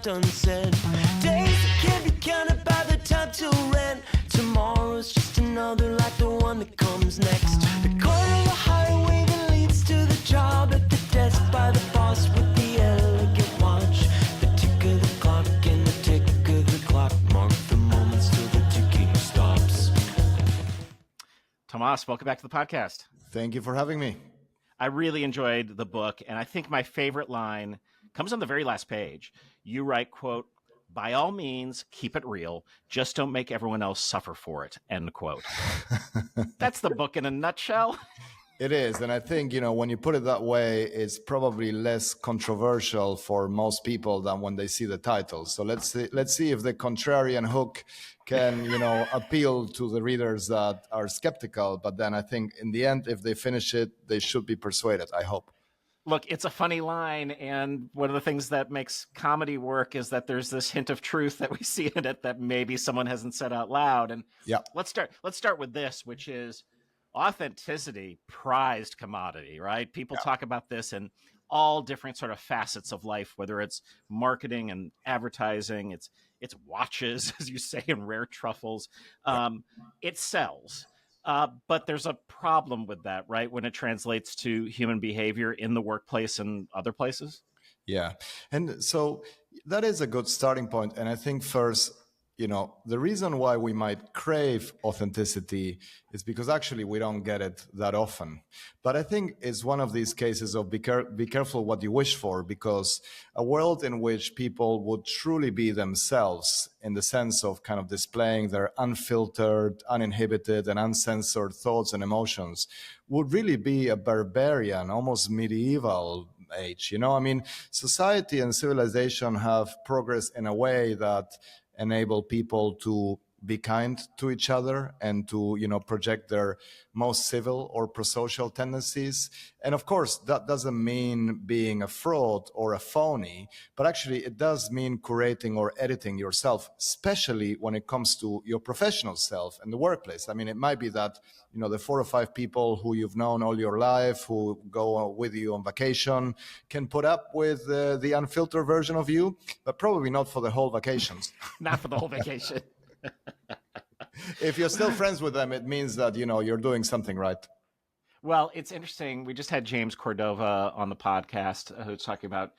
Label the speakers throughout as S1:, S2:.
S1: left unsaid. Days that can't be counted by the time till rent. Tomorrow's just another like the one that comes next. The corner of the highway that leads to the job at the desk by the boss with the elegant watch. The tick of the clock and the tick of the clock mark the moments till the ticking stops.
S2: Tomas, welcome back to the podcast.
S3: Thank you for having me.
S2: I really enjoyed the book, and I think my favorite line comes on the very last page. You write, quote, "By all means, keep it real. Just don't make everyone else suffer for it," end quote. That's the book in a nutshell.
S3: It is. And I think, when you put it that way, it's probably less controversial for most people than when they see the title. So let's see if the contrarian hook can, appeal to the readers that are skeptical. But then I think in the end, if they finish it, they should be persuaded, I hope.
S2: Look, it's a funny line, and one of the things that makes comedy work is that there's this hint of truth that we see in it that maybe someone hasn't said out loud. And
S3: yeah,
S2: let's start with this, which is authenticity, prized commodity, right? People talk about this in all different sort of facets of life, whether it's marketing and advertising, it's watches, as you say, and rare truffles. It sells. But there's a problem with that, right? When it translates to human behavior in the workplace and other places.
S3: Yeah. And so that is a good starting point. And I think first, the reason why we might crave authenticity is because actually we don't get it that often. But I think it's one of these cases of be careful what you wish for, because a world in which people would truly be themselves in the sense of kind of displaying their unfiltered, uninhibited, and uncensored thoughts and emotions would really be a barbarian, almost medieval age. Society and civilization have progressed in a way that enable people to be kind to each other and to, project their most civil or prosocial tendencies. And of course, that doesn't mean being a fraud or a phony, but actually it does mean curating or editing yourself, especially when it comes to your professional self in the workplace. It might be that, the 4 or 5 people who you've known all your life, who go with you on vacation, can put up with the unfiltered version of you, but probably not for the whole vacations.
S2: Not for the whole vacation.
S3: If you're still friends with them, it means that, you're doing something right.
S2: Well, it's interesting. We just had James Cordova on the podcast who's talking about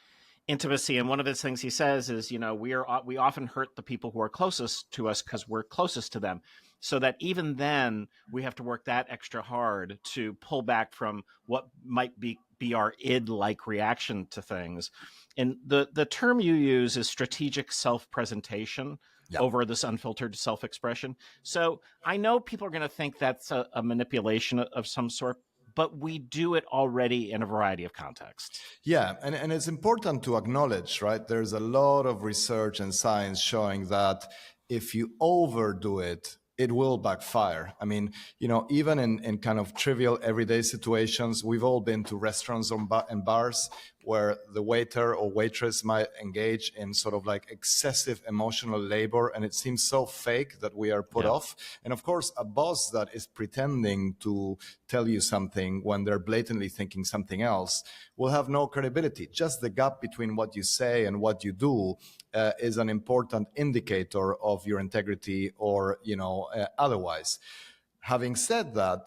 S2: intimacy. And one of his things he says is, we often hurt the people who are closest to us because we're closest to them. So that even then we have to work that extra hard to pull back from what might be our id-like reaction to things. And the term you use is strategic self-presentation. Yep. Over this unfiltered self-expression. So I know people are going to think that's a manipulation of some sort, but we do it already in a variety of contexts.
S3: Yeah, and it's important to acknowledge, right? There's a lot of research and science showing that if you overdo it, it will backfire. Even in kind of trivial everyday situations, we've all been to restaurants and bars where the waiter or waitress might engage in sort of like excessive emotional labor, and it seems so fake that we are put off. And of course, a boss that is pretending to tell you something when they're blatantly thinking something else will have no credibility. Just the gap between what you say and what you do is an important indicator of your integrity or, otherwise. Having said that,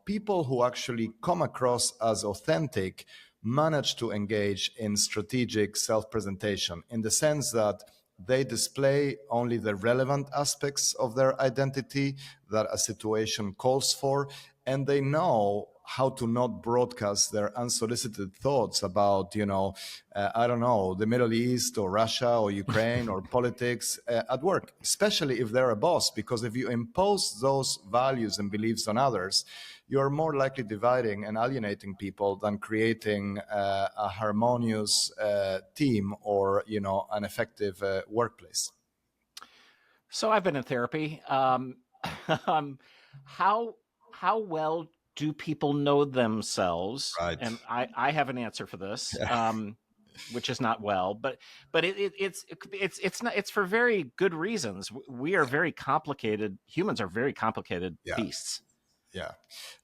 S3: people who actually come across as authentic manage to engage in strategic self-presentation in the sense that they display only the relevant aspects of their identity that a situation calls for, and they know how to not broadcast their unsolicited thoughts about, the Middle East or Russia or Ukraine or politics at work, especially if they're a boss, because if you impose those values and beliefs on others, you're more likely dividing and alienating people than creating a harmonious team or, an effective workplace.
S2: So I've been in therapy. How well do people know themselves?
S3: Right.
S2: And I have an answer for this, which is not well, but it's for very good reasons. We are very complicated. Humans are very complicated beasts.
S3: Yeah.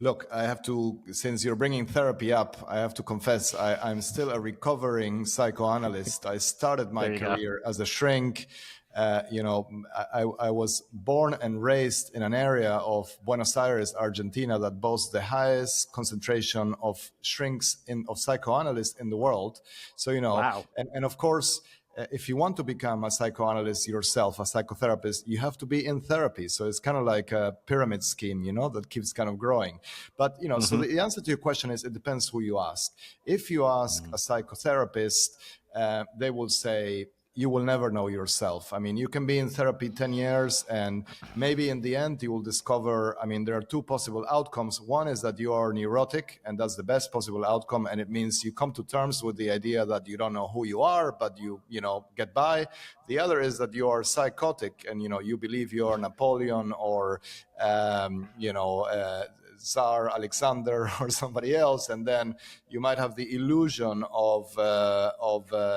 S3: Look, I have to, since you're bringing therapy up, I have to confess, I'm still a recovering psychoanalyst. I started my
S2: There you go.
S3: career as a shrink. I was born and raised in an area of Buenos Aires, Argentina, that boasts the highest concentration of shrinks of psychoanalysts in the world. So,
S2: Wow.
S3: and of course, if you want to become a psychoanalyst yourself, a psychotherapist, you have to be in therapy. So it's kind of like a pyramid scheme, that keeps kind of growing. But, so
S2: Mm-hmm.
S3: the answer to your question is it depends who you ask. If you ask a psychotherapist, they will say, you will never know yourself. I mean, you can be in therapy 10 years and maybe in the end you will discover, I mean, there are two possible outcomes. One is that you are neurotic and that's the best possible outcome. And it means you come to terms with the idea that you don't know who you are, but you get by. The other is that you are psychotic and, you believe you're Napoleon or, Tsar Alexander or somebody else, and then you might have the illusion of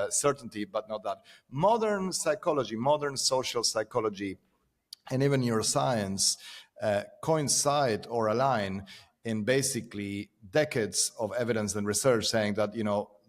S3: certainty, but not that. Modern psychology, modern social psychology, and even neuroscience coincide or align in basically decades of evidence and research saying that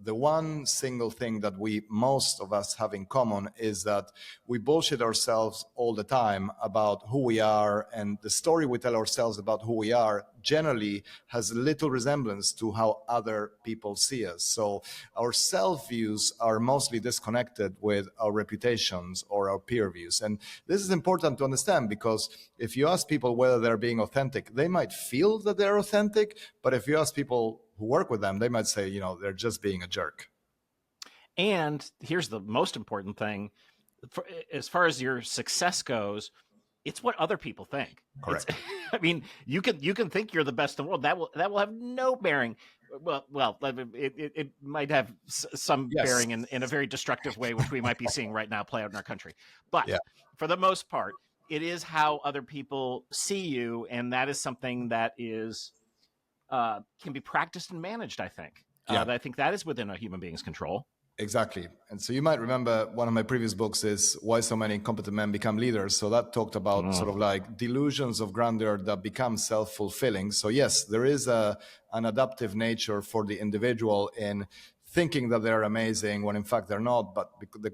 S3: the one single thing that most of us have in common is that we bullshit ourselves all the time about who we are, and the story we tell ourselves about who we are generally has little resemblance to how other people see us. So our self views are mostly disconnected with our reputations or our peer views. And this is important to understand because if you ask people whether they're being authentic, they might feel that they're authentic, but if you ask people who work with them, they might say, they're just being a jerk.
S2: And here's the most important thing: as far as your success goes, it's what other people think.
S3: Correct.
S2: I mean, you can think you're the best in the world. That will have no bearing. Well, it might have some bearing in a very destructive way, which we might be seeing right now play out in our country. But for the most part, it is how other people see you, and that is something that is can be practiced and managed. I think. I think that is within a human being's control.
S3: Exactly. And so you might remember one of my previous books is Why So Many Incompetent Men Become Leaders. So that talked about sort of like delusions of grandeur that become self-fulfilling. So yes, there is an adaptive nature for the individual in thinking that they're amazing when in fact they're not, but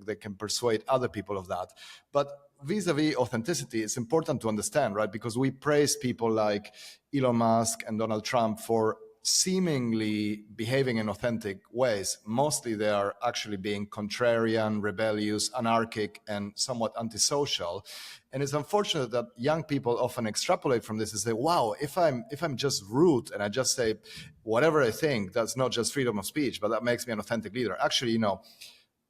S3: they can persuade other people of that. But vis-a-vis authenticity, it's important to understand, right? Because we praise people like Elon Musk and Donald Trump for seemingly behaving in authentic ways. Mostly they are actually being contrarian, rebellious, anarchic, and somewhat antisocial. And it's unfortunate that young people often extrapolate from this and say, wow, if I'm just rude and I just say whatever I think, that's not just freedom of speech, but that makes me an authentic leader. Actually,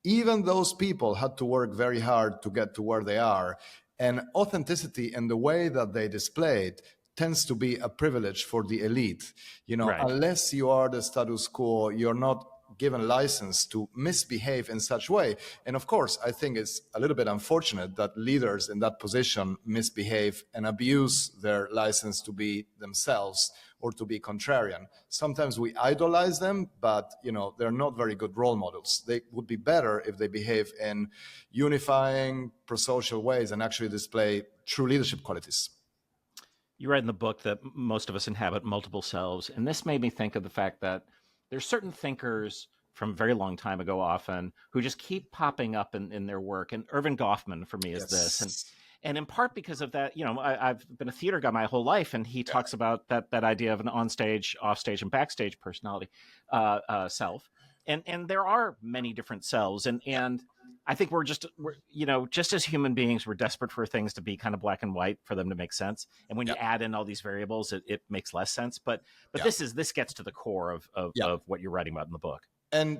S3: even those people had to work very hard to get to where they are. And authenticity in the way that they display it tends to be a privilege for the elite.
S2: Right.
S3: Unless you are the status quo, you're not given license to misbehave in such way. And of course, I think it's a little bit unfortunate that leaders in that position misbehave and abuse their license to be themselves or to be contrarian. Sometimes we idolize them, but they're not very good role models. They would be better if they behave in unifying, pro-social ways and actually display true leadership qualities.
S2: You write in the book that most of us inhabit multiple selves, and this made me think of the fact that there's certain thinkers from a very long time ago often who just keep popping up in their work, and Irving Goffman for me is this, and in part because of that, I've been a theater guy my whole life, and he talks about that idea of an onstage, offstage, and backstage personality self, and there are many different selves, and I think we're just as human beings, we're desperate for things to be kind of black and white for them to make sense. And when you add in all these variables, it makes less sense. But this gets to the core of what you're writing about in the book.
S3: And,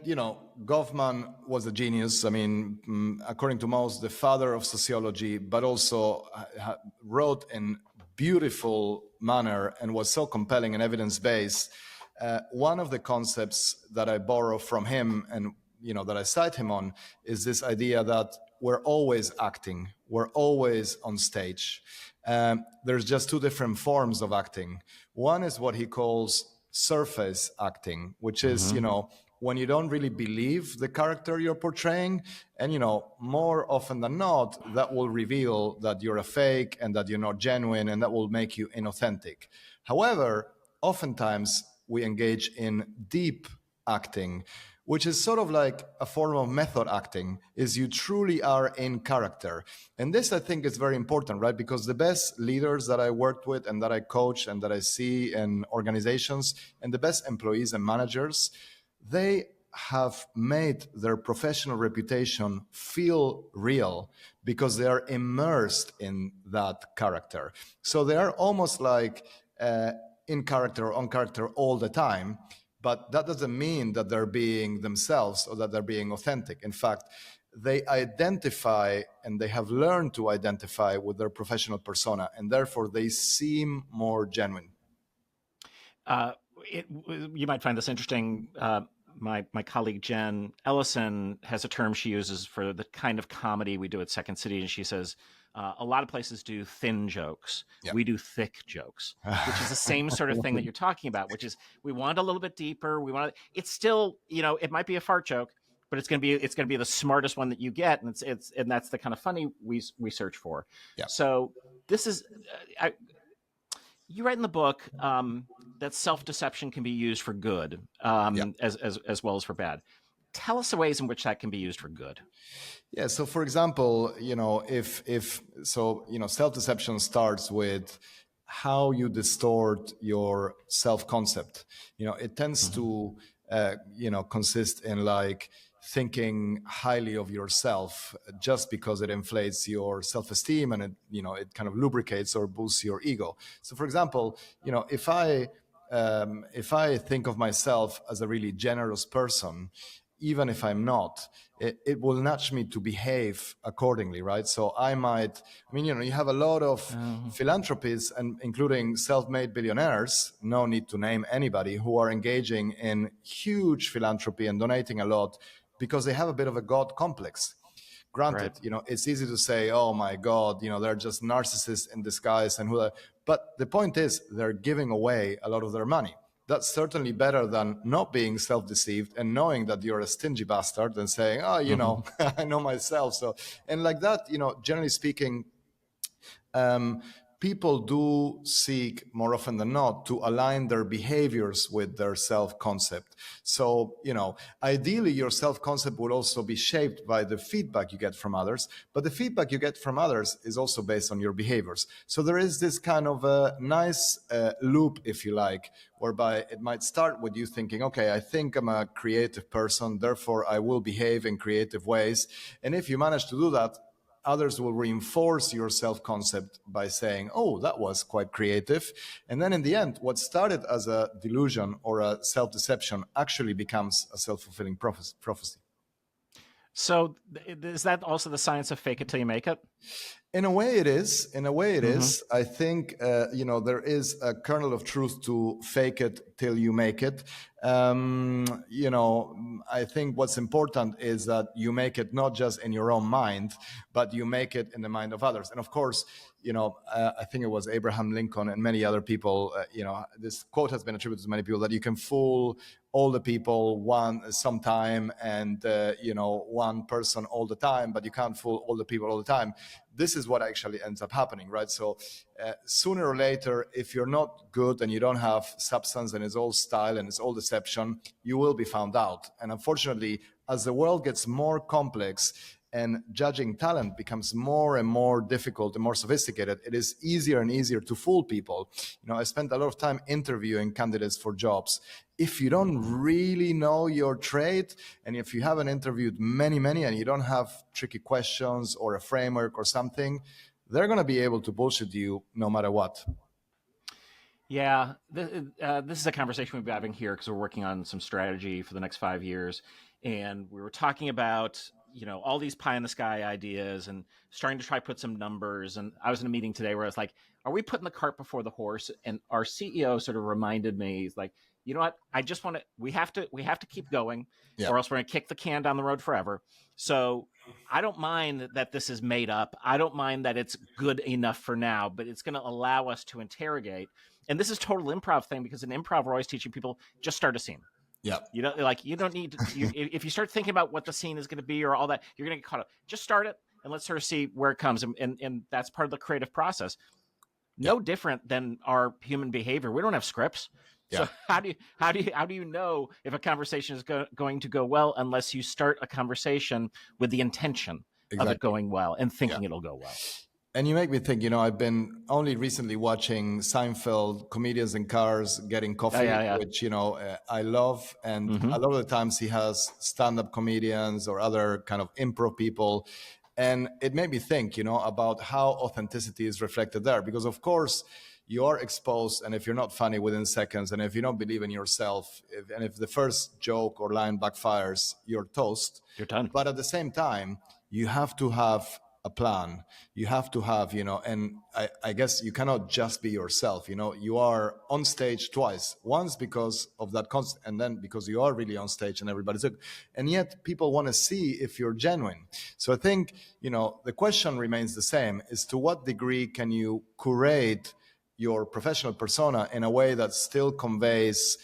S3: Goffman was a genius. I mean, according to most, the father of sociology, but also wrote in beautiful manner and was so compelling and evidence-based. One of the concepts that I borrow from him and that I cite him on is this idea that we're always acting, we're always on stage. There's just two different forms of acting. One is what he calls surface acting, which is, when you don't really believe the character you're portraying. And, more often than not, that will reveal that you're a fake and that you're not genuine, and that will make you inauthentic. However, oftentimes we engage in deep acting, which is sort of like a form of method acting, is you truly are in character. And this, I think, is very important, right? Because the best leaders that I worked with and that I coach and that I see in organizations, and the best employees and managers, they have made their professional reputation feel real because they are immersed in that character. So they are almost like in character or on character all the time. But that doesn't mean that they're being themselves or that they're being authentic. In fact, they identify and they have learned to identify with their professional persona, and therefore they seem more genuine.
S2: Uh, you might find this interesting. My colleague Jen Ellison has a term she uses for the kind of comedy we do at Second City, and she says a lot of places do thin jokes.
S3: Yeah.
S2: We do thick jokes, which is the same sort of thing that you're talking about, which is we want a little bit deeper. We want it's still, it might be a fart joke, but it's going to be the smartest one that you get, and and that's the kind of funny we search for.
S3: Yeah.
S2: So this is you write in the book that self-deception can be used for good as well as for bad. Tell us the ways in which that can be used for good.
S3: Yeah. So, for example, if self-deception starts with how you distort your self-concept. It tends to consist in like thinking highly of yourself just because it inflates your self-esteem, and it kind of lubricates or boosts your ego. So, for example, if I think of myself as a really generous person, even if I'm not, it will nudge me to behave accordingly, right? So you have a lot of philanthropists, and including self-made billionaires, no need to name anybody, who are engaging in huge philanthropy and donating a lot because they have a bit of a God complex. Granted,
S2: Right.
S3: It's easy to say, oh my God, they're just narcissists in disguise but the point is they're giving away a lot of their money. That's certainly better than not being self-deceived and knowing that you're a stingy bastard and saying, oh, I know myself. So, and like that, generally speaking, people do seek more often than not to align their behaviors with their self-concept. So, ideally your self-concept would also be shaped by the feedback you get from others, but the feedback you get from others is also based on your behaviors. So there is this kind of a nice loop, if you like, whereby it might start with you thinking, okay, I think I'm a creative person, therefore I will behave in creative ways. And if you manage to do that, others will reinforce your self-concept by saying, oh, that was quite creative. And then in the end, what started as a delusion or a self-deception actually becomes a self-fulfilling prophecy.
S2: So is that also the science of fake it till you make it?
S3: In a way it is. I think, there is a kernel of truth to fake it till you make it. I think what's important is that you make it not just in your own mind, but you make it in the mind of others. And of course, I think it was Abraham Lincoln and many other people, this quote has been attributed to many people, that you can fool all the people sometime and, one person all the time, but you can't fool all the people all the time. This is what actually ends up happening, right? So sooner or later, if you're not good and you don't have substance and it's all style and it's all deception, you will be found out. And unfortunately, as the world gets more complex and judging talent becomes more and more difficult and more sophisticated, it is easier and easier to fool people. I spent a lot of time interviewing candidates for jobs. If you don't really know your trade, and if you haven't interviewed many, and you don't have tricky questions or a framework or something, they're going to be able to bullshit you no matter what.
S2: Yeah, this is a conversation we've been having here because we're working on some strategy for the next 5 years. And we were talking about, all these pie in the sky ideas and starting to try to put some numbers. And I was in a meeting today where I was like, are we putting the cart before the horse? And our CEO sort of reminded me, he's like, you know what? I just want to, we have to keep going, or else we're going to kick the can down the road forever. So I don't mind that this is made up. I don't mind that it's good enough for now, but it's going to allow us to interrogate. And this is total improv thing, because in improv, we're always teaching people, just start a scene.
S3: Yeah,
S2: You know, like you don't need to, if you start thinking about what the scene is going to be or all that, you're going to get caught up. Just start it and let's sort of see where it comes. And that's part of the creative process.
S3: yeah,
S2: No different than our human behavior. We don't have scripts.
S3: yeah,
S2: So how do you know if a conversation is going to go well unless you start a conversation with the intention of it
S3: exactly.
S2: going well and
S3: Yeah.
S2: thinking it'll go well?
S3: And you make me think, I've been only recently watching Seinfeld, Comedians in Cars, Getting
S2: Yeah,
S3: Coffee,
S2: yeah, yeah.
S3: which, I love. And
S2: Mm-hmm.
S3: a lot of the times he has stand up comedians or other kind of improv people. And it made me think, about how authenticity is reflected there. Because, of course, you are exposed. And if you're not funny within seconds, and if you don't believe in yourself, and if the first joke or line backfires, you're toast.
S2: You're done.
S3: But at the same time, you have to have a plan. You have to have, and I guess you cannot just be yourself. You are on stage twice. Once because of that constant, and then because you are really on stage and everybody's good. And yet people want to see if you're genuine. So I think, the question remains the same: is to what degree can you curate your professional persona in a way that still conveys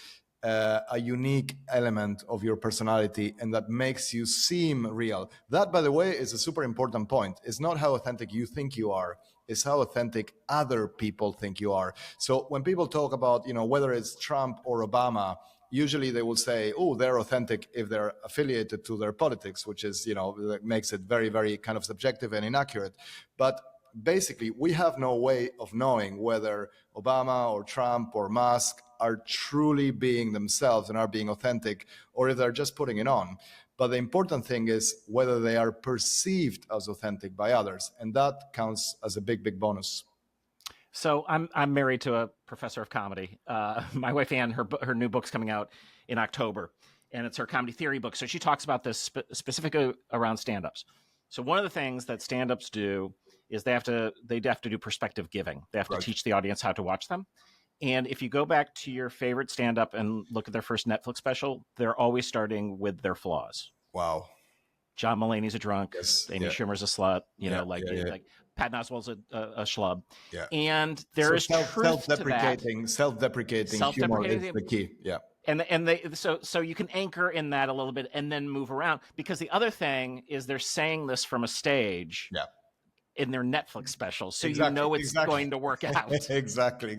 S3: a unique element of your personality and that makes you seem real. That, by the way, is a super important point. It's not how authentic you think you are, it's how authentic other people think you are. So when people talk about, whether it's Trump or Obama, usually they will say, oh, they're authentic if they're affiliated to their politics, which is, that makes it very, very kind of subjective and inaccurate. But basically, we have no way of knowing whether Obama or Trump or Musk are truly being themselves and are being authentic, or if they're just putting it on. But the important thing is whether they are perceived as authentic by others, and that counts as a big, big bonus.
S2: So I'm married to a professor of comedy. My wife Ann, her new book's coming out in October, and it's her comedy theory book. So she talks about this specifically around stand-ups. So one of the things that stand-ups do is they have to do perspective giving. They have to
S3: Right.
S2: teach the audience how to watch them. And if you go back to your favorite stand-up and look at their first Netflix special, they're always starting with their flaws.
S3: Wow.
S2: John Mulaney's a drunk.
S3: Yes.
S2: Amy
S3: Yeah.
S2: Schumer's a slut.
S3: Yeah.
S2: Like
S3: Yeah.
S2: like Pat Oswalt's a schlub.
S3: Yeah.
S2: And there
S3: So
S2: is truth to that.
S3: self-deprecating humor is
S2: Self-deprecating.
S3: the key. Yeah.
S2: And they so you can anchor in that a little bit and then move around, because the other thing is they're saying this from a stage
S3: Yeah.
S2: in their Netflix special, so
S3: Exactly,
S2: it's going to work out.
S3: Exactly.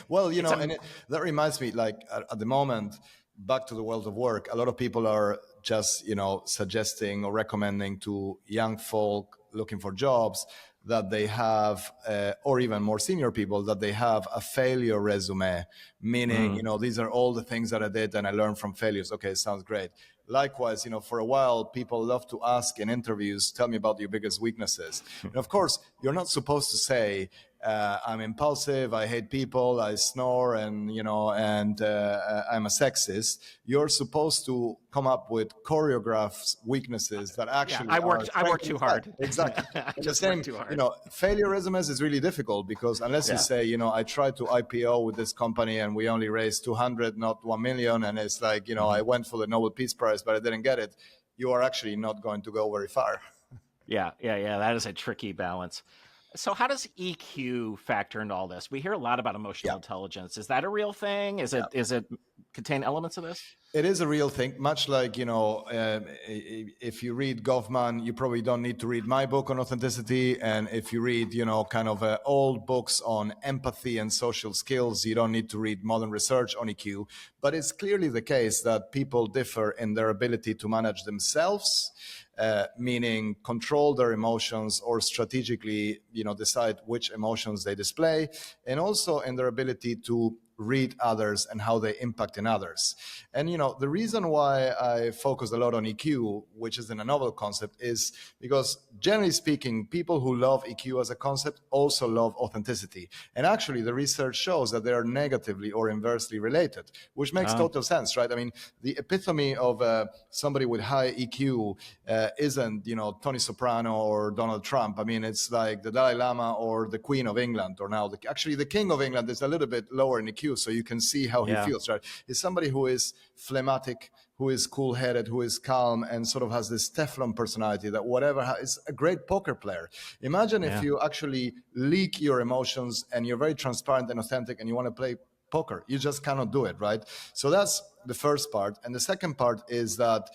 S3: Well, that reminds me, like at the moment, back to the world of work, a lot of people are just, suggesting or recommending to young folk looking for jobs that they have, or even more senior people, that they have a failure resume, meaning, these are all the things that I did and I learned from failures. Okay, sounds great. Likewise, for a while, people love to ask in interviews, tell me about your biggest weaknesses. And of course, you're not supposed to say, I'm impulsive, I hate people, I snore, and I'm a sexist. You're supposed to come up with choreographed weaknesses that actually
S2: I worked too hard.
S3: Exactly.
S2: I
S3: And the
S2: just
S3: same,
S2: worked too hard.
S3: failure resumes is really difficult because unless you say, I tried to IPO with this company and we only raised 200, not 1 million, and it's like, I went for the Nobel Peace Prize, but I didn't get it, you are actually not going to go very far.
S2: Yeah. That is a tricky balance. So how does EQ factor into all this? We hear a lot about emotional intelligence. Is that a real thing? Is it contain elements of this?
S3: It is a real thing, much like, if you read Goffman, you probably don't need to read my book on authenticity. And if you read, kind of old books on empathy and social skills, you don't need to read modern research on EQ. But it's clearly the case that people differ in their ability to manage themselves, meaning control their emotions or strategically, decide which emotions they display, and also in their ability to read others and how they impact in others. And the reason why I focus a lot on EQ, which isn't a novel concept, is because generally speaking, people who love EQ as a concept also love authenticity. And actually the research shows that they are negatively or inversely related, which makes total sense, right? I mean, the epitome of somebody with high EQ isn't, Tony Soprano or Donald Trump. I mean, it's like the Dalai Lama or the Queen of England, or now actually the King of England is a little bit lower in EQ, so you can see how he feels, right? It's somebody who is phlegmatic, who is cool-headed, who is calm, and sort of has this Teflon personality that is a great poker player. Imagine if you actually leak your emotions and you're very transparent and authentic and you want to play poker. You just cannot do it, right? So that's the first part. And the second part is that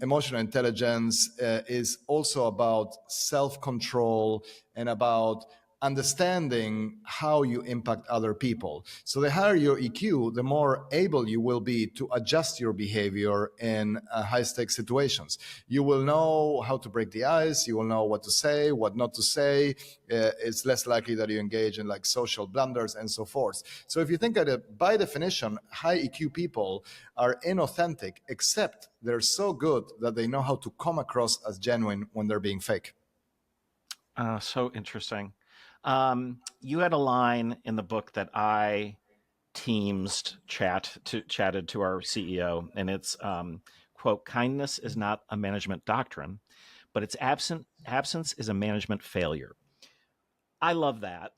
S3: emotional intelligence is also about self-control and about understanding how you impact other people. So the higher your EQ, the more able you will be to adjust your behavior in high-stakes situations. You will know how to break the ice. You will know what to say, what not to say. It's less likely that you engage in like social blunders and so forth. So if you think at it, by definition, high EQ people are inauthentic, except they're so good that they know how to come across as genuine when they're being fake.
S2: So interesting. You had a line in the book that I chatted to our CEO, and it's quote, kindness is not a management doctrine, but its absence is a management failure. I love that.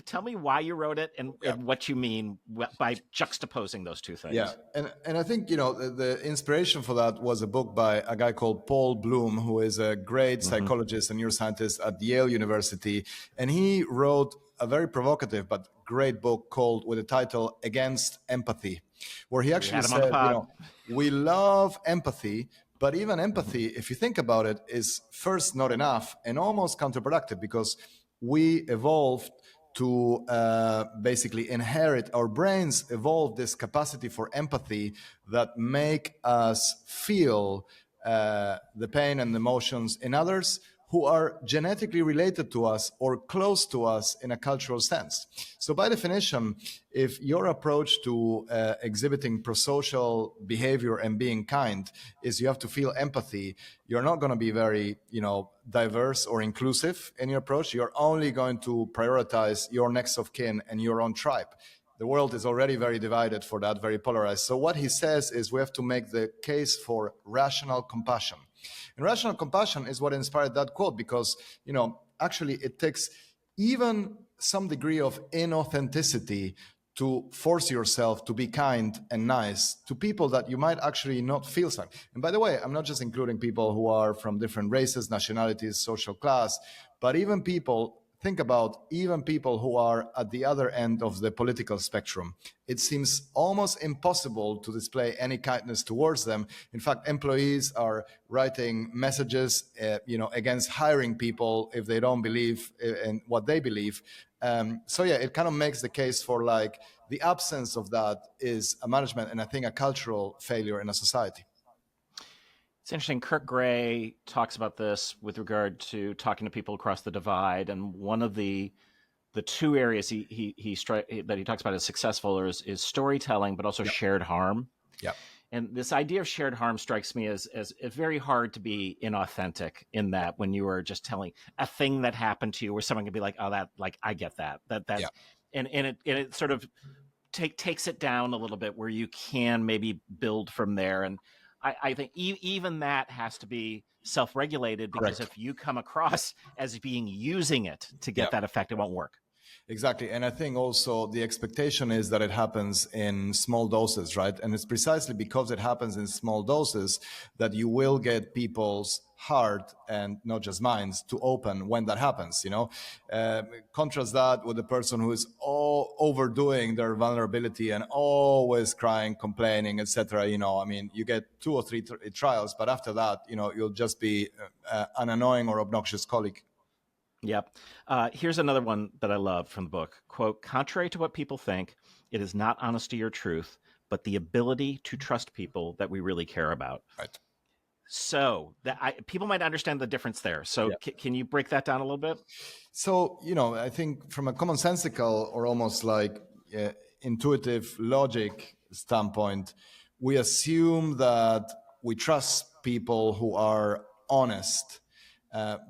S2: Tell me why you wrote it and what you mean by juxtaposing those two things.
S3: Yeah, and I think the inspiration for that was a book by a guy called Paul Bloom, who is a great psychologist and neuroscientist at Yale University, and he wrote a very provocative but great book called with the title Against Empathy, where he actually said, we love empathy, but even empathy, if you think about it, is first not enough and almost counterproductive, because we evolved to basically inherit, our brains evolved this capacity for empathy that make us feel the pain and emotions in others who are genetically related to us or close to us in a cultural sense. So by definition, if your approach to exhibiting prosocial behavior and being kind is you have to feel empathy, you're not going to be very, diverse or inclusive in your approach. You're only going to prioritize your next of kin and your own tribe. The world is already very divided for that, very polarized. So what he says is we have to make the case for rational compassion. And rational compassion is what inspired that quote, because, actually it takes even some degree of inauthenticity to force yourself to be kind and nice to people that you might actually not feel so. And by the way, I'm not just including people who are from different races, nationalities, social class, but even people, think about even people who are at the other end of the political spectrum. It seems almost impossible to display any kindness towards them. In fact, employees are writing messages, against hiring people if they don't believe in what they believe. It kind of makes the case for like the absence of that is a management and I think a cultural failure in a society.
S2: It's interesting. Kurt Gray talks about this with regard to talking to people across the divide, and one of the two areas that he talks about as successful is storytelling, but also shared harm.
S3: Yeah.
S2: And this idea of shared harm strikes me as very hard to be inauthentic in that when you are just telling a thing that happened to you, where someone can be like, "Oh, that like I get that,"
S3: Yeah.
S2: and it sort of takes it down a little bit where you can maybe build from there. And I think even that has to be self-regulated, because if you come across as being using it to get that effect, it won't work.
S3: Exactly. And I think also the expectation is that it happens in small doses, right? And it's precisely because it happens in small doses that you will get people's heart and not just minds to open when that happens, Contrast that with the person who is overdoing their vulnerability and always crying, complaining, etc. You get 2 or 3 trials, but after that, you'll just be an annoying or obnoxious colleague.
S2: Yep. Here's another one that I love from the book. Quote, contrary to what people think, it is not honesty or truth, but the ability to trust people that we really care about.
S3: Right.
S2: So people might understand the difference there. So can you break that down a little bit?
S3: So, I think from a commonsensical or almost like intuitive logic standpoint, we assume that we trust people who are honest.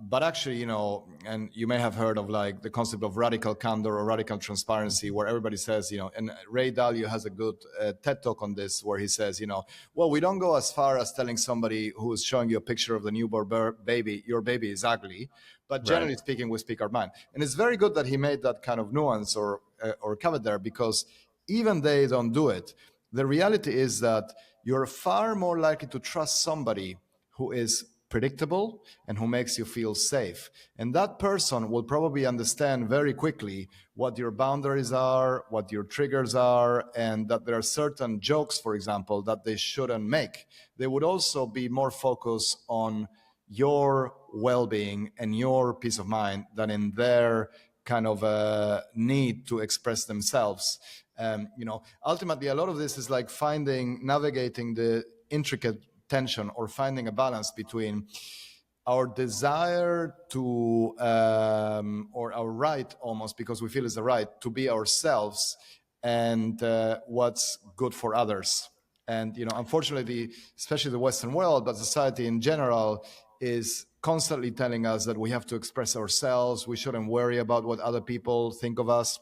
S3: But actually, and you may have heard of like the concept of radical candor or radical transparency, where everybody says, and Ray Dalio has a good TED talk on this, where he says, well, we don't go as far as telling somebody who is showing you a picture of the newborn baby, your baby is ugly. But generally speaking, we speak our mind. And it's very good that he made that kind of nuance or caveat there, because even they don't do it. The reality is that you're far more likely to trust somebody who is predictable and who makes you feel safe. And that person will probably understand very quickly what your boundaries are, what your triggers are, and that there are certain jokes, for example, that they shouldn't make. They would also be more focused on your well-being and your peace of mind than in their kind of need to express themselves. Ultimately, a lot of this is like navigating the intricate tension or finding a balance between our desire to, or our right almost, because we feel it's the right to be ourselves, and what's good for others. And, unfortunately, especially the Western world, but society in general, is constantly telling us that we have to express ourselves. We shouldn't worry about what other people think of us.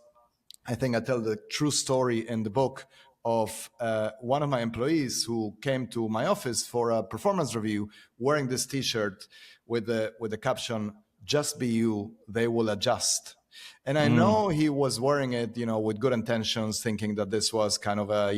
S3: I think I tell the true story in the book of one of my employees who came to my office for a performance review wearing this T-shirt with the caption, "Just be you, they will adjust." And I know he was wearing it, with good intentions, thinking that this was kind of a,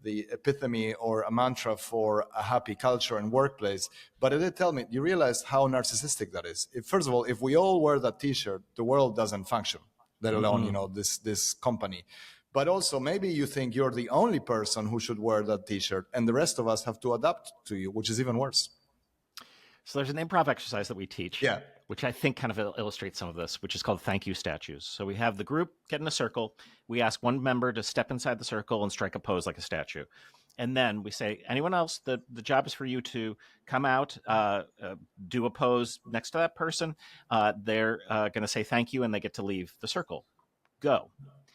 S3: the epitome or a mantra for a happy culture and workplace. But it did tell me, you realize how narcissistic that is. First of all, if we all wear that T-shirt, the world doesn't function, let alone, this company. But also, maybe you think you're the only person who should wear that T-shirt, and the rest of us have to adapt to you, which is even worse.
S2: So there's an improv exercise that we teach,
S3: Yeah.
S2: which I think kind of illustrates some of this, which is called thank you statues. So we have the group get in a circle. We ask one member to step inside the circle and strike a pose like a statue. And then we say, anyone else, the job is for you to come out, do a pose next to that person. They're going to say thank you, and they get to leave the circle. Go.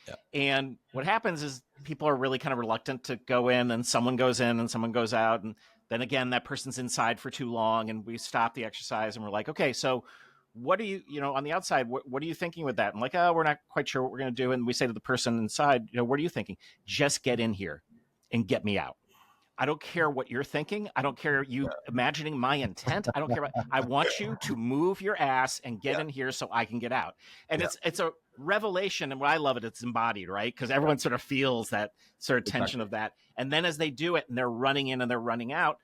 S3: Yeah.
S2: And what happens is people are really kind of reluctant to go in, and someone goes in and someone goes out. And then again, that person's inside for too long, and we stop the exercise and we're like, okay, so what do you, on the outside, what are you thinking with that? And like, oh, we're not quite sure what we're going to do. And we say to the person inside, what are you thinking? Just get in here and get me out. I don't care what you're thinking. I don't care you imagining my intent. I don't care about, I want you to move your ass and get in here so I can get out. And it's a revelation. And what I love it, it's embodied, right? Because everyone sort of feels that sort of tension of that. And then as they do it and they're running in and they're running out,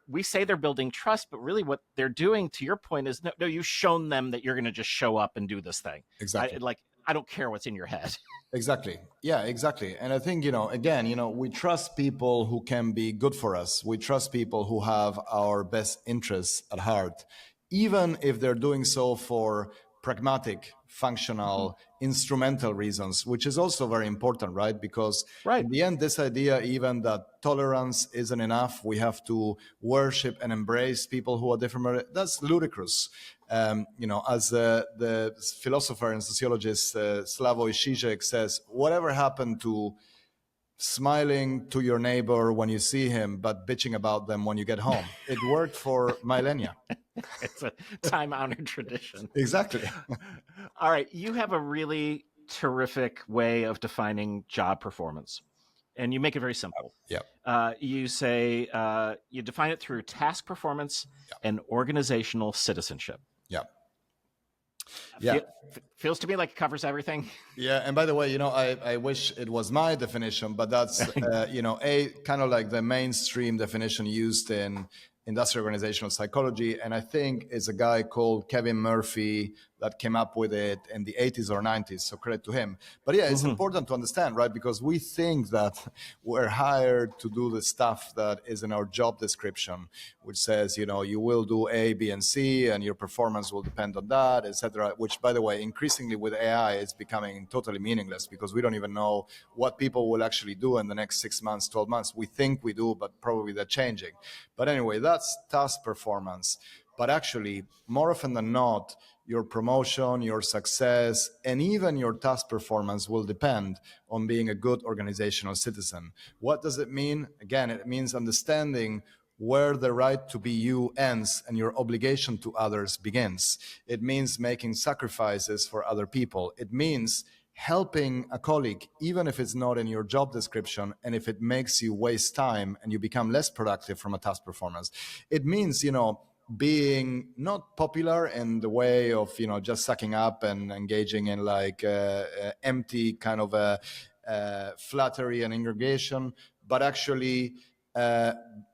S2: we say they're building trust, but really what they're doing, to your point, is no, you've shown them that you're going to just show up and do this thing.
S3: Exactly.
S2: I don't care what's in your head.
S3: Exactly. Yeah, exactly. And I think, again, we trust people who can be good for us. We trust people who have our best interests at heart, even if they're doing so for pragmatic, functional, instrumental reasons, which is also very important, right? Because in the end, this idea even that tolerance isn't enough, we have to worship and embrace people who are different, that's ludicrous. As the philosopher and sociologist Slavoj Žižek says, whatever happened to smiling to your neighbor when you see him, but bitching about them when you get home? It worked for millennia.
S2: It's a time-honored tradition.
S3: Exactly.
S2: All right. You have a really terrific way of defining job performance, and you make it very simple.
S3: Yeah.
S2: You say you define it through task performance and organizational citizenship.
S3: Yeah. Yeah.
S2: Feels to me like it covers everything.
S3: Yeah. And by the way, I wish it was my definition, but that's, a kind of like the mainstream definition used in industrial organizational psychology. And I think it's a guy called Kevin Murphy that came up with it in the 80s or 90s. So credit to him. But yeah, it's important to understand, right? Because we think that we're hired to do the stuff that is in our job description, which says, you will do A, B, and C, and your performance will depend on that, etc. Which, by the way, increasingly with AI, is becoming totally meaningless because we don't even know what people will actually do in the next 6 months, 12 months. We think we do, but probably they're changing. But anyway, that's task performance. But actually, more often than not, your promotion, your success, and even your task performance will depend on being a good organizational citizen. What does it mean? Again, it means understanding where the right to be you ends and your obligation to others begins. It means making sacrifices for other people. It means helping a colleague, even if it's not in your job description, and if it makes you waste time and you become less productive from a task performance. It means, being not popular in the way of, just sucking up and engaging in like empty kind of flattery and aggregation, but actually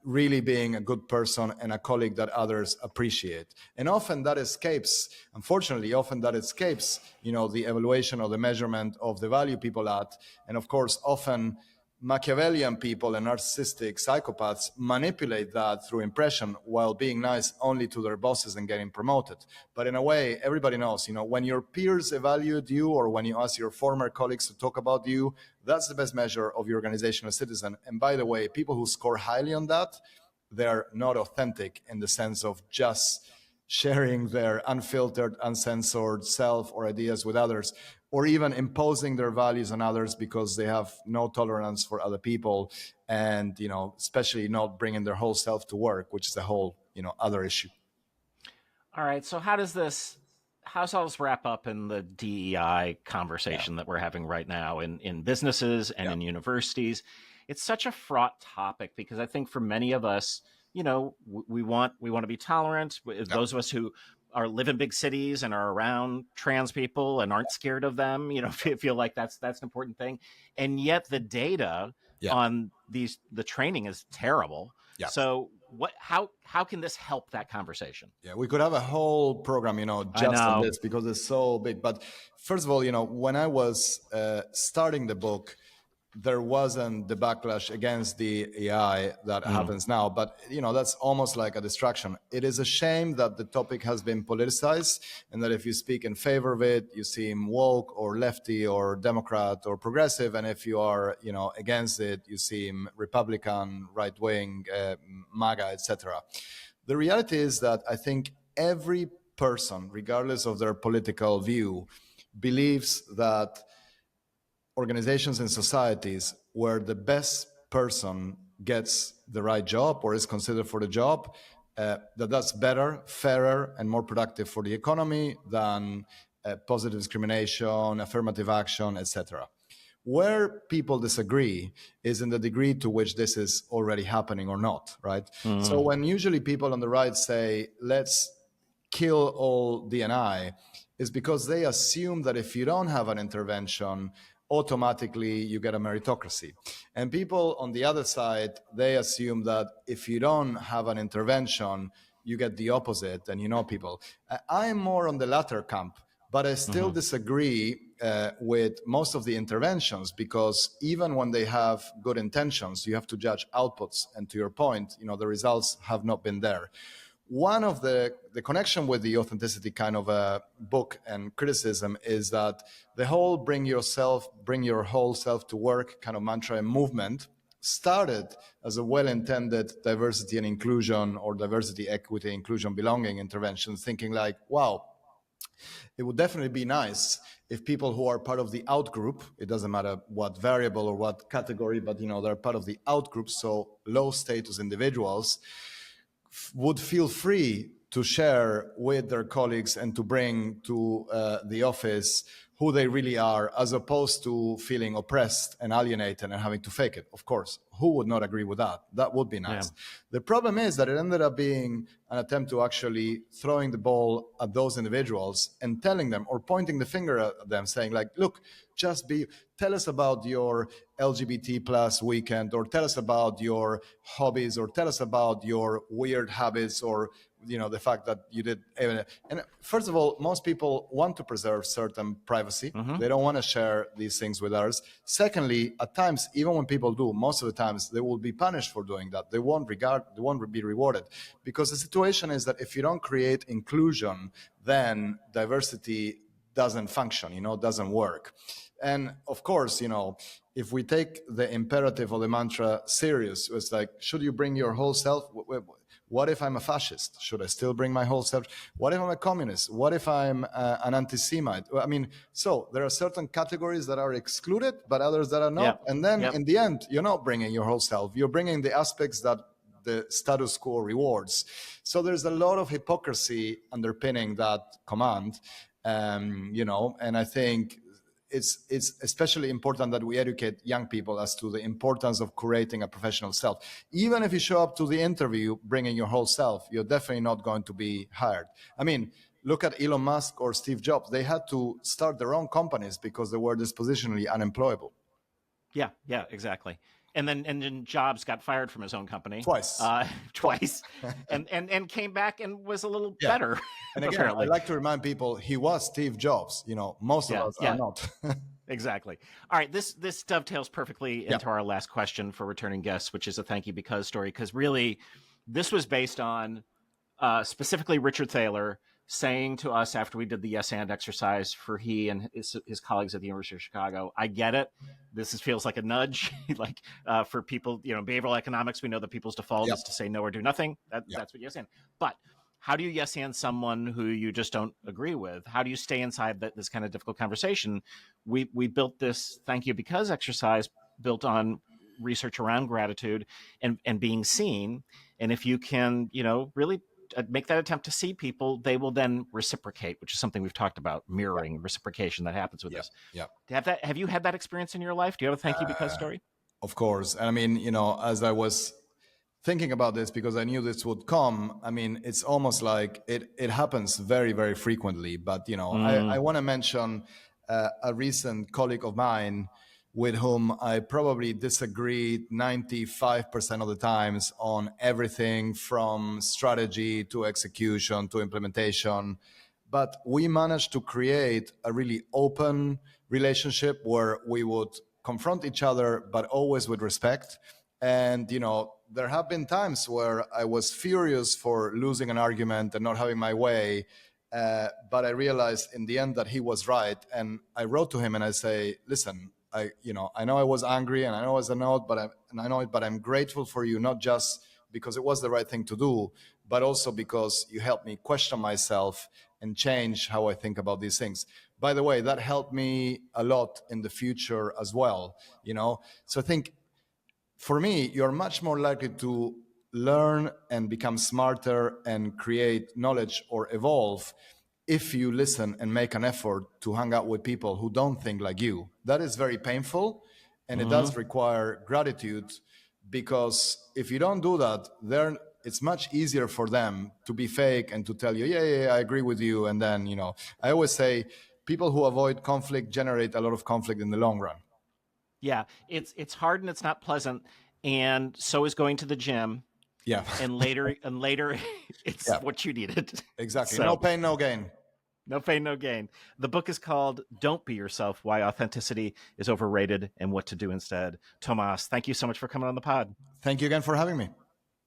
S3: really being a good person and a colleague that others appreciate. And often that escapes, unfortunately, the evaluation or the measurement of the value people add. And of course, often Machiavellian people and narcissistic psychopaths manipulate that through impression while being nice only to their bosses and getting promoted. But in a way, everybody knows, when your peers evaluate you or when you ask your former colleagues to talk about you, that's the best measure of your organization as a citizen. And by the way, people who score highly on that, they're not authentic in the sense of just sharing their unfiltered, uncensored self or ideas with others, or even imposing their values on others because they have no tolerance for other people, and especially not bringing their whole self to work, which is a whole other issue.
S2: All right, so how does all this wrap up in the DEI conversation that we're having right now in businesses and in universities? It's such a fraught topic because I think for many of us, we want to be tolerant. Those of us who live in big cities and are around trans people and aren't scared of them, feel like that's an important thing. And yet the data on the training is terrible. Yeah. So how can this help that conversation?
S3: Yeah, we could have a whole program, just on this because it's so big. But first of all, when I was starting the book, there wasn't the backlash against the AI that happens now, but that's almost like a distraction. It is a shame that the topic has been politicized, and that if you speak in favor of it, you seem woke or lefty or Democrat or progressive, and if you are against it, you seem Republican, right wing, MAGA, etc. The reality is that I think every person, regardless of their political view, believes that organizations and societies where the best person gets the right job or is considered for the job, that's better, fairer, and more productive for the economy than positive discrimination, affirmative action, etc. Where people disagree is in the degree to which this is already happening or not, right? So when usually people on the right say, let's kill all D&I, is because they assume that if you don't have an intervention, automatically you get a meritocracy. And people on the other side, they assume that if you don't have an intervention, you get the opposite. And people, I'm more on the latter camp, but I still disagree with most of the interventions, because even when they have good intentions, you have to judge outputs. And to your point, the results have not been there. One of the connection with the authenticity kind of a book and criticism is that the whole bring your whole self to work kind of mantra and movement started as a well-intended diversity and inclusion, or diversity, equity, inclusion, belonging intervention, thinking like, wow, it would definitely be nice if people who are part of the out group, it doesn't matter what variable or what category, but they're part of the out group, so low status individuals, would feel free to share with their colleagues and to bring to the office who they really are, as opposed to feeling oppressed and alienated and having to fake it. Of course, who would not agree with that? That would be nice. Yeah. The problem is that it ended up being an attempt to actually throwing the ball at those individuals and telling them, or pointing the finger at them, saying like, look, tell us about your LGBT plus weekend, or tell us about your hobbies, or tell us about your weird habits, or the fact that you did. And first of all, most people want to preserve certain privacy. They don't want to share these things with others. Secondly, at times, even when people do, most of the times they will be punished for doing that. They won't be rewarded, because the situation is that if you don't create inclusion, then diversity doesn't function, doesn't work. And of course, if we take the imperative or the mantra serious, it's like, should you bring your whole self? What if I'm a fascist? Should I still bring my whole self? What if I'm a communist? What if I'm an anti-Semite? I mean, so there are certain categories that are excluded, but others that are not. Yep. And then in the end, you're not bringing your whole self. You're bringing the aspects that the status quo rewards. So there's a lot of hypocrisy underpinning that command, and I think it's especially important that we educate young people as to the importance of curating a professional self. Even if you show up to the interview bringing your whole self, you're definitely not going to be hired. I mean, look at Elon Musk or Steve Jobs. They had to start their own companies because they were dispositionally unemployable.
S2: Yeah, exactly. And then Jobs got fired from his own company
S3: Twice.
S2: twice, and came back and was a little
S3: Yeah.
S2: better.
S3: And again,
S2: apparently.
S3: I like to remind people he was Steve Jobs. Most of us are not.
S2: Exactly. All right, this dovetails perfectly into our last question for returning guests, which is a thank you because story. Because really, this was based on specifically Richard Thaler saying to us after we did the yes and exercise for he and his colleagues at the University of Chicago, I get it. This feels like a nudge, like for people, behavioral economics, we know that people's default is to say no or do nothing. That's what yes and. But how do you yes and someone who you just don't agree with? How do you stay inside this kind of difficult conversation? We built this thank you because exercise built on research around gratitude and being seen. And if you can, really make that attempt to see people, they will then reciprocate, which is something we've talked about, mirroring, reciprocation that happens with this.
S3: Yeah.
S2: Have you had that experience in your life? Do you have a thank you because story?
S3: Of course. And I mean, as I was thinking about this, because I knew this would come, I mean, it's almost like it happens very, very frequently. But, I want to mention a recent colleague of mine with whom I probably disagreed 95% of the times on everything from strategy to execution to implementation. But we managed to create a really open relationship where we would confront each other, but always with respect. And, there have been times where I was furious for losing an argument and not having my way. But I realized in the end that he was right. And I wrote to him and I say, listen, I know I was angry and I know I was annoyed, but I'm grateful for you, not just because it was the right thing to do, but also because you helped me question myself and change how I think about these things. By the way, that helped me a lot in the future as well, So I think for me, you're much more likely to learn and become smarter and create knowledge or evolve if you listen and make an effort to hang out with people who don't think like you. That is very painful, and it does require gratitude, because if you don't do that, it's much easier for them to be fake and to tell you, yeah, I agree with you. And then, I always say people who avoid conflict generate a lot of conflict in the long run.
S2: Yeah, it's hard and it's not pleasant, and so is going to the gym.
S3: Yeah.
S2: And later it's what you needed.
S3: Exactly.
S2: So,
S3: no pain, no gain.
S2: No pain, no gain. The book is called Don't Be Yourself, Why Authenticity is Overrated and What to Do Instead. Tomas, thank you so much for coming on the pod.
S3: Thank you again for having me.